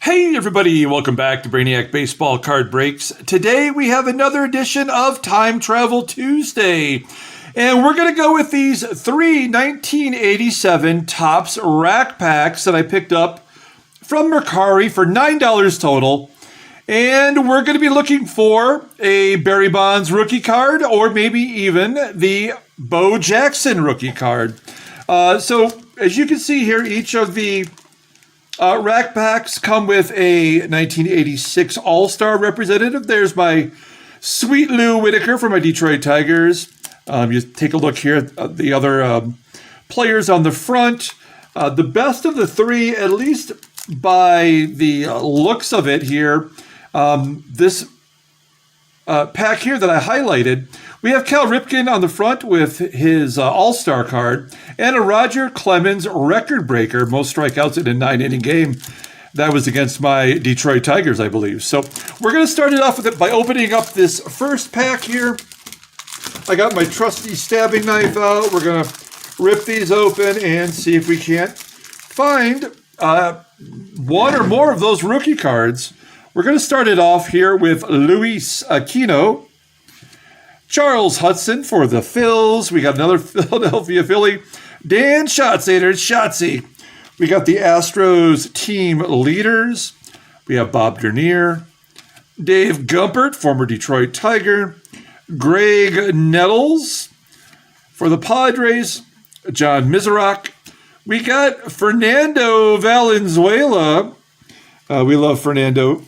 Hey everybody, welcome back to Brainiac Baseball Card Breaks. Today we have another edition of Time Travel Tuesday. And we're going to go with these three 1987 Topps rack packs that I picked up from Mercari for $9 total. And we're going to be looking for a Barry Bonds rookie card or maybe even the Bo Jackson rookie card. So as you can see here, each of the rack packs come with a 1986 All-Star representative. There's my Sweet Lou Whitaker for my Detroit Tigers. You take a look here at the other players on the front. The best of the three, at least by the looks of it here, this pack here that I highlighted, we have Cal Ripken on the front with his All-Star card and a Roger Clemens record breaker, most strikeouts in a 9-inning game. That was against my Detroit Tigers, I believe. So we're going to start it off with it by opening up this first pack here. I got my trusty stabbing knife out. We're going to rip these open and see if we can't find one or more of those rookie cards. We're going to start it off here with Luis Aquino. Charles Hudson for the Phils. We got another Philadelphia Philly. Dan Schatzeder, Schatzy. We got the Astros team leaders. We have Bob Dernier. Dave Gumpert, former Detroit Tiger. Greg Nettles for the Padres. John Miserock. We got Fernando Valenzuela. We love Fernando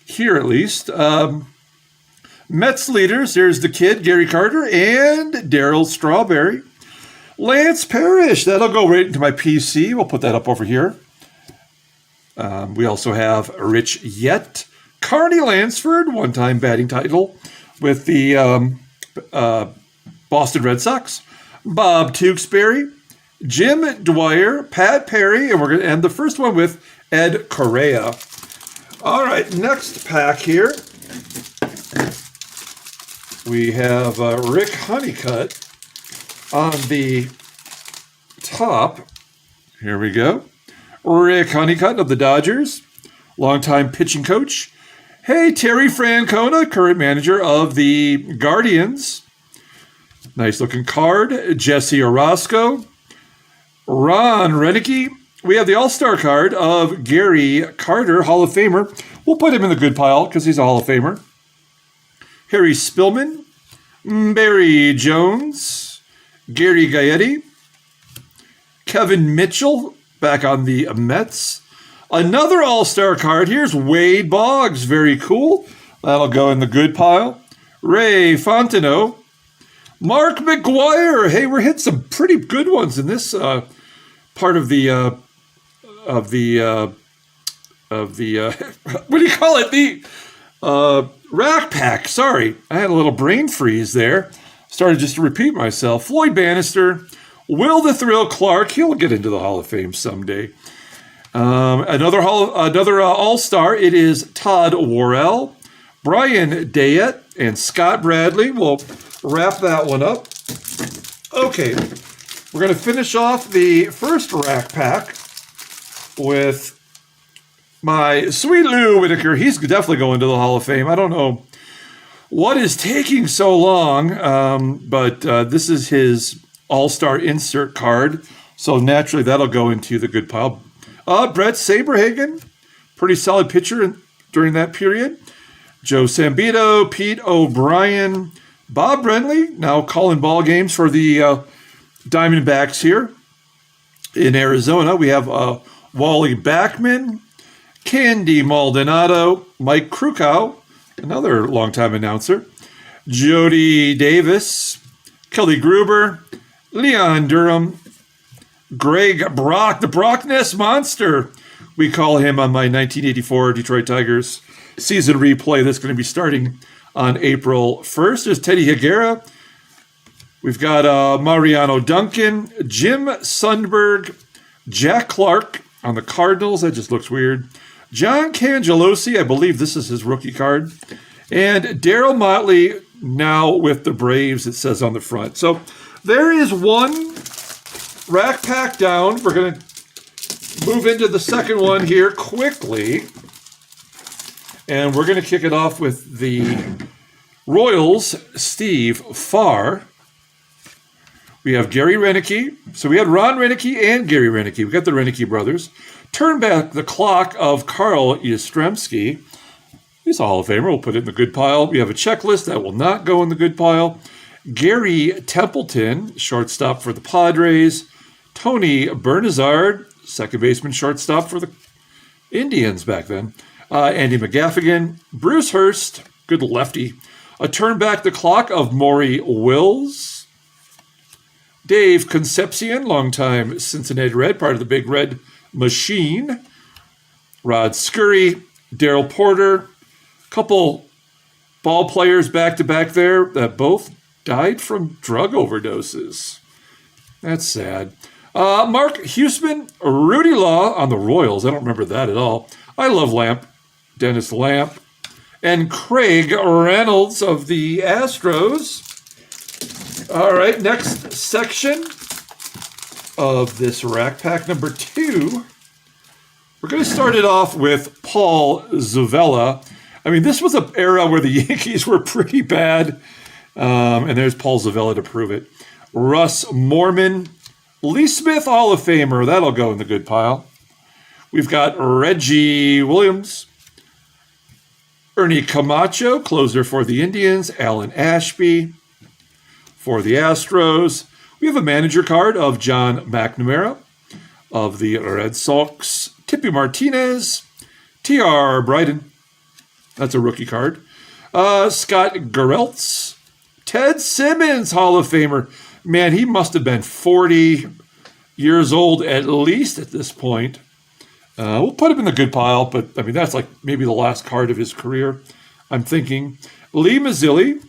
here at least. Mets leaders, there's the kid, Gary Carter, and Darryl Strawberry. Lance Parrish, that'll go right into my PC. We'll put that up over here. We also have Rich Yett. Carney Lansford, one-time batting title with the Boston Red Sox. Bob Tewksbury. Jim Dwyer, Pat Perry, and we're going to end the first one with Ed Correa. All right, next pack here. We have Rick Honeycutt on the top. Here we go. Rick Honeycutt of the Dodgers, longtime pitching coach. Hey, Terry Francona, current manager of the Guardians. Nice looking card. Jesse Orosco. Ron Renicky. We have the All-Star card of Gary Carter, Hall of Famer. We'll put him in the good pile because he's a Hall of Famer. Harry Spillman, Barry Jones, Gary Gaetti, Kevin Mitchell back on the Mets. Another All-Star card. Here's Wade Boggs. Very cool. That'll go in the good pile. Ray Fontenot. Mark McGwire. Hey, we're hitting some pretty good ones in this part of the what do you call it? The rack pack. Sorry, I had a little brain freeze there. Started just to repeat myself. Floyd Bannister, Will the Thrill Clark. He'll get into the Hall of Fame someday. Another All-Star. It is Todd Worrell, Brian Dayette, and Scott Bradley. We'll wrap that one up. Okay, we're going to finish off the first rack pack with my Sweet Lou Whitaker. He's definitely going to the Hall of Fame. I don't know what is taking so long, but this is his All-Star insert card. So naturally, that'll go into the good pile. Brett Saberhagen, pretty solid pitcher during that period. Joe Sambito, Pete O'Brien, Bob Brenly, now calling ball games for the Diamondbacks here in Arizona. We have Wally Backman, Candy Maldonado, Mike Krukow, another longtime announcer, Jody Davis, Kelly Gruber, Leon Durham, Greg Brock, the Brock Ness Monster. We call him on my 1984 Detroit Tigers season replay that's going to be starting on April 1st. There's Teddy Higuera. We've got Mariano Duncan, Jim Sundberg, Jack Clark on the Cardinals. That just looks weird. John Cangelosi, I believe this is his rookie card. And Daryl Motley, now with the Braves, it says on the front. So there is one rack pack down. We're going to move into the second one here quickly. And we're going to kick it off with the Royals, Steve Farr. We have Gary Renicky. So we had Ron Renicky and Gary Renicky. We got the Renicky brothers. Turn back the clock of Carl Yastrzemski. He's a Hall of Famer. We'll put it in the good pile. We have a checklist that will not go in the good pile. Gary Templeton, shortstop for the Padres. Tony Bernazard, second baseman, shortstop for the Indians back then. Andy McGaffigan. Bruce Hurst, good lefty. A turn back the clock of Maury Wills. Dave Concepcion, longtime Cincinnati Red, part of the Big Red Machine. Rod Scurry, Darrell Porter. Couple ball players back-to-back there that both died from drug overdoses. That's sad. Mark Huseman, Rudy Law on the Royals. I don't remember that at all. I love Lamp, Dennis Lamp. And Craig Reynolds of the Astros. All right, next section of this rack pack number 2. We're going to start it off with Paul Zavella. I mean, this was an era where the Yankees were pretty bad. And there's Paul Zavella to prove it. Russ Morman. Lee Smith, Hall of Famer. That'll go in the good pile. We've got Reggie Williams. Ernie Camacho, closer for the Indians. Alan Ashby for the Astros. We have a manager card of John McNamara of the Red Sox. Tippy Martinez. T.R. Bryden. That's a rookie card. Scott Gereltz. Ted Simmons, Hall of Famer. Man, he must have been 40 years old at least at this point. We'll put him in the good pile, but I mean, that's like maybe the last card of his career, I'm thinking. Lee Mazzilli.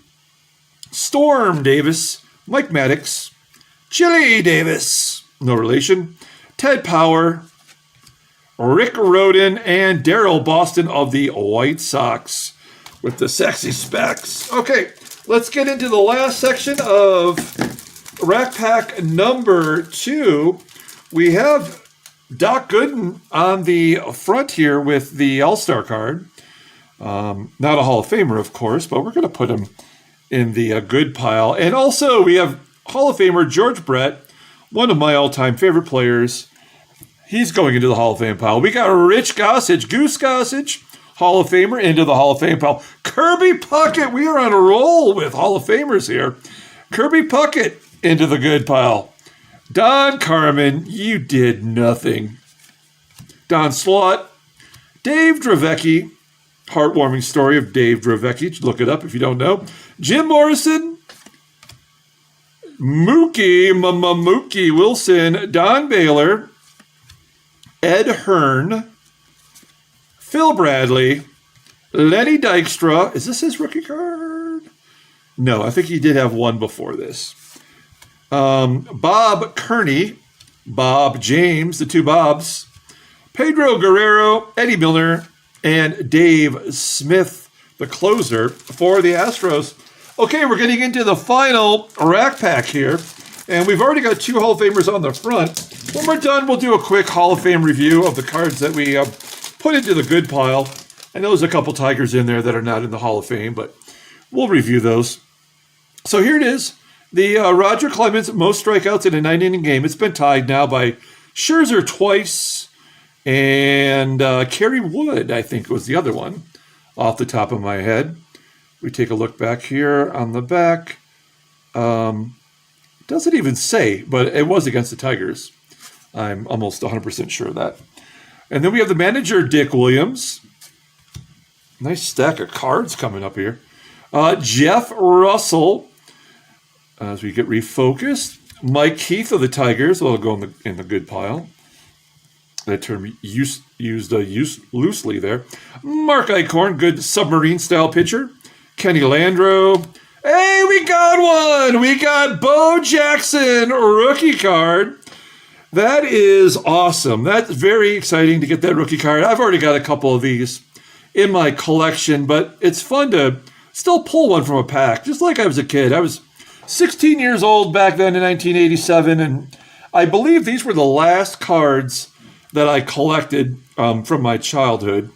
Storm Davis. Mike Maddox. Chili Davis. No relation. Ted Power. Rick Rhoden and Darryl Boston of the White Sox with the sexy specs. Okay, let's get into the last section of rack pack number 2. We have Doc Gooden on the front here with the All-Star card. Not a Hall of Famer, of course, but we're going to put him in the good pile. And also we have Hall of Famer George Brett, one of my all-time favorite players. He's going into the Hall of Fame pile. We got Rich Gossage, Goose Gossage, Hall of Famer, into the Hall of Fame pile. Kirby Puckett, we are on a roll with Hall of Famers here. Kirby Puckett into the good pile. Don Carmen, you did nothing. Don Slaught. Dave Dravecki, heartwarming story of Dave Dravecki. Look it up if you don't know. Jim Morrison. Mookie Wilson. Don Baylor. Ed Hearn, Phil Bradley, Lenny Dykstra. Is this his rookie card? No, I think he did have one before this. Bob Kearney, Bob James, the two Bobs, Pedro Guerrero, Eddie Milner, and Dave Smith, the closer for the Astros. Okay, we're getting into the final rack pack here. And we've already got 2 Hall of Famers on the front. When we're done, we'll do a quick Hall of Fame review of the cards that we put into the good pile. I know there's a couple Tigers in there that are not in the Hall of Fame, but we'll review those. So here it is. The Roger Clemens most strikeouts in a 9-inning game. It's been tied now by Scherzer twice and Kerry Wood, I think was the other one, off the top of my head. We take a look back here on the back. Doesn't even say, but it was against the Tigers. I'm almost 100% sure of that. And then we have the manager, Dick Williams. Nice stack of cards coming up here. Jeff Russell, as we get refocused. Mike Keith of the Tigers. That'll go in the good pile. That term used loosely there. Mark Eichhorn, good submarine-style pitcher. Kenny Landreau. Hey, we got one! We got Bo Jackson, rookie card. That is awesome. That's very exciting to get that rookie card. I've already got a couple of these in my collection, but it's fun to still pull one from a pack, just like I was a kid. I was 16 years old back then in 1987, and I believe these were the last cards that I collected from my childhood.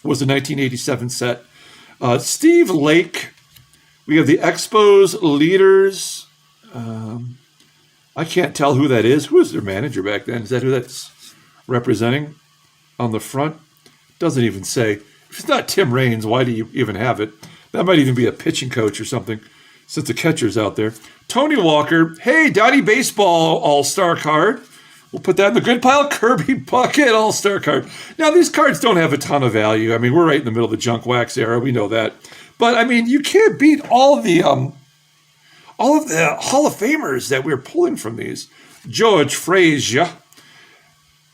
was the 1987 set. Steve Lake. We have the Expos leaders. I can't tell who that is. Who was their manager back then? Is that who that's representing on the front? Doesn't even say. If it's not Tim Raines, why do you even have it? That might even be a pitching coach or something, since the catcher's out there. Tony Walker. Hey, Donnie Baseball All-Star card. We'll put that in the good pile. Kirby Puckett All-Star card. Now, these cards don't have a ton of value. I mean, we're right in the middle of the junk wax era. We know that. But, I mean, you can't beat all of the Hall of Famers that we're pulling from these. George Frazier.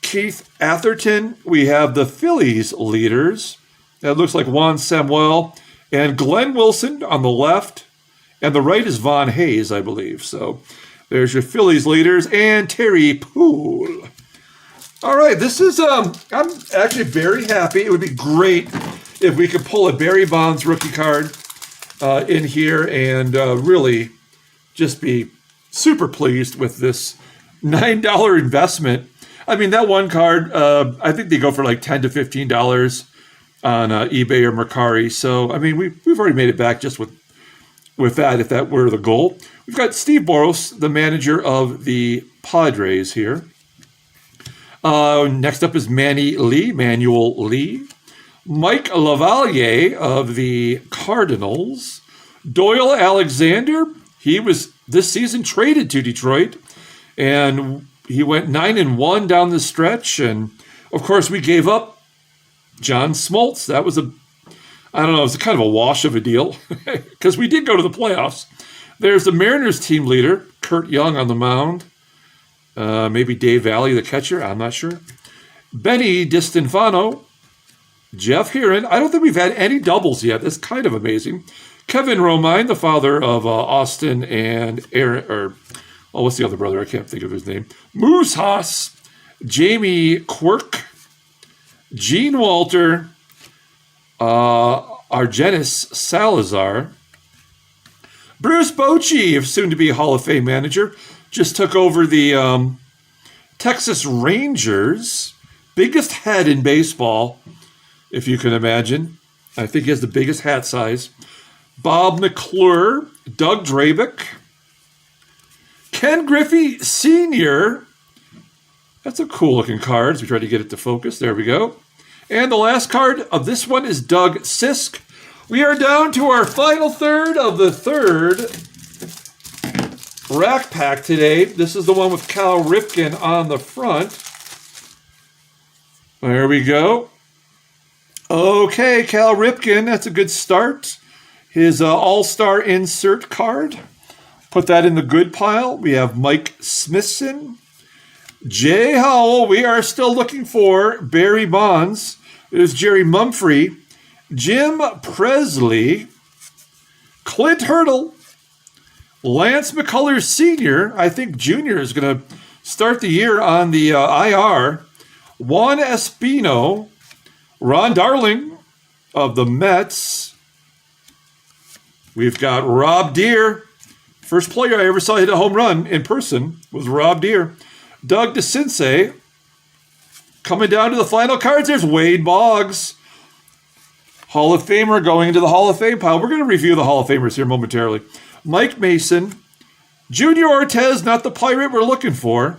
Keith Atherton. We have the Phillies leaders. That looks like Juan Samuel. And Glenn Wilson on the left. And the right is Von Hayes, I believe. So there's your Phillies leaders. And Terry Poole. All right, this is, I'm actually very happy. It would be great if we could pull a Barry Bonds rookie card in here and really just be super pleased with this $9 investment. I mean, that one card, I think they go for like $10 to $15 on eBay or Mercari. So, I mean, we've already made it back just with that, if that were the goal. We've got Steve Boros, the manager of the Padres here. Next up is Manuel Lee. Mike Lavalier of the Cardinals. Doyle Alexander. He was this season traded to Detroit, and he went 9-1 down the stretch. And of course, we gave up John Smoltz. That was it was kind of a wash of a deal because we did go to the playoffs. There's the Mariners team leader, Kurt Young on the mound. Maybe Dave Valley, the catcher. I'm not sure. Benny DiStefano. Jeff Heron. I don't think we've had any doubles yet. That's kind of amazing. Kevin Romine, the father of Austin and Aaron, what's the other brother? I can't think of his name. Moose Haas. Jamie Quirk. Gene Walter. Argenis Salazar. Bruce Bochy, soon-to-be Hall of Fame manager, just took over the Texas Rangers. Biggest head in baseball, if you can imagine. I think he has the biggest hat size. Bob McClure, Doug Drabick, Ken Griffey Sr. That's a cool-looking card. We try to get it to focus. There we go. And the last card of this one is Doug Sisk. We are down to our final third of the third rack pack today. This is the one with Cal Ripken on the front. There we go. Okay, Cal Ripken, that's a good start. His all-star insert card. Put that in the good pile. We have Mike Smithson. Jay Howell, we are still looking for Barry Bonds. There's Jerry Mumphrey. Jim Presley. Clint Hurdle. Lance McCullers Sr. I think Jr. is going to start the year on the IR. Juan Espino. Ron Darling of the Mets. We've got Rob Deere. First player I ever saw hit a home run in person was Rob Deere. Doug DeCinces. Coming down to the final cards, there's Wade Boggs. Hall of Famer going into the Hall of Fame pile. We're going to review the Hall of Famers here momentarily. Mike Mason. Junior Ortez, not the Pirate we're looking for.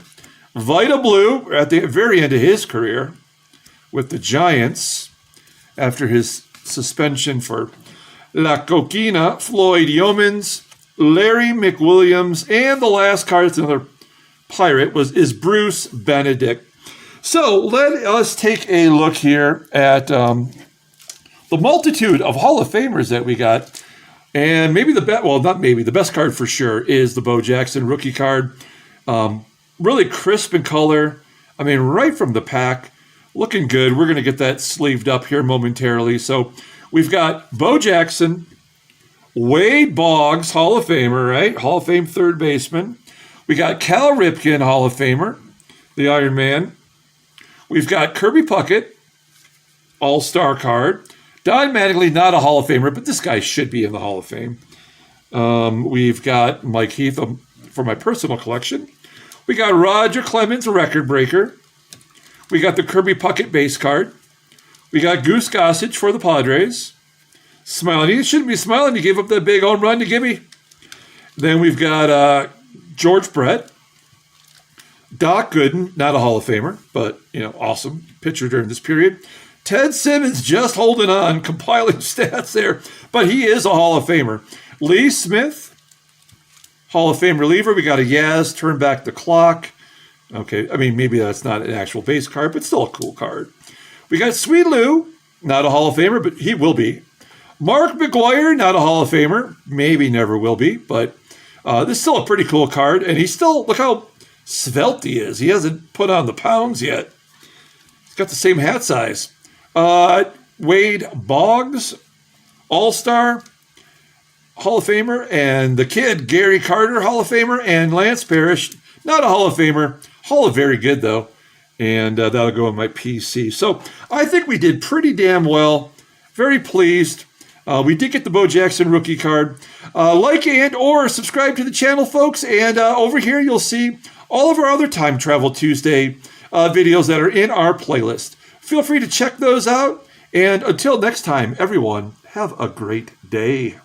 Vita Blue at the very end of his career with the Giants after his suspension for La Coquina. Floyd Yeomans. Larry McWilliams. And the last card, it's another Pirate, is Bruce Benedict. So let us take a look here at the multitude of Hall of Famers that we got. And maybe the best card for sure is the Bo Jackson rookie card. Really crisp in color. I mean, right from the pack. Looking good. We're going to get that sleeved up here momentarily. So we've got Bo Jackson, Wade Boggs, Hall of Famer, right? Hall of Fame third baseman. We got Cal Ripken, Hall of Famer, the Iron Man. We've got Kirby Puckett, All-Star card. Don Mattingly, not a Hall of Famer, but this guy should be in the Hall of Fame. We've got Mike Heath for my personal collection. We got Roger Clemens, record breaker. We got the Kirby Puckett base card. We got Goose Gossage for the Padres. Smiling. He shouldn't be smiling. He gave up that big home run to Gibby. Then we've got George Brett. Doc Gooden, not a Hall of Famer, but, awesome pitcher during this period. Ted Simmons just holding on, compiling stats there, but he is a Hall of Famer. Lee Smith, Hall of Fame reliever. We got a Yaz, turn back the clock. Okay, maybe that's not an actual base card, but still a cool card. We got Sweet Lou, not a Hall of Famer, but he will be. Mark McGwire, not a Hall of Famer, maybe never will be, but this is still a pretty cool card, and he's still, look how svelte he is. He hasn't put on the pounds yet. He's got the same hat size. Wade Boggs, All-Star, Hall of Famer, and the kid, Gary Carter, Hall of Famer, and Lance Parrish, not a Hall of Famer, Hall of Very Good, though, and that'll go in my PC. So I think we did pretty damn well. Very pleased. We did get the Bo Jackson rookie card. Like and or subscribe to the channel, folks, and over here you'll see all of our other Time Travel Tuesday videos that are in our playlist. Feel free to check those out, and until next time, everyone, have a great day.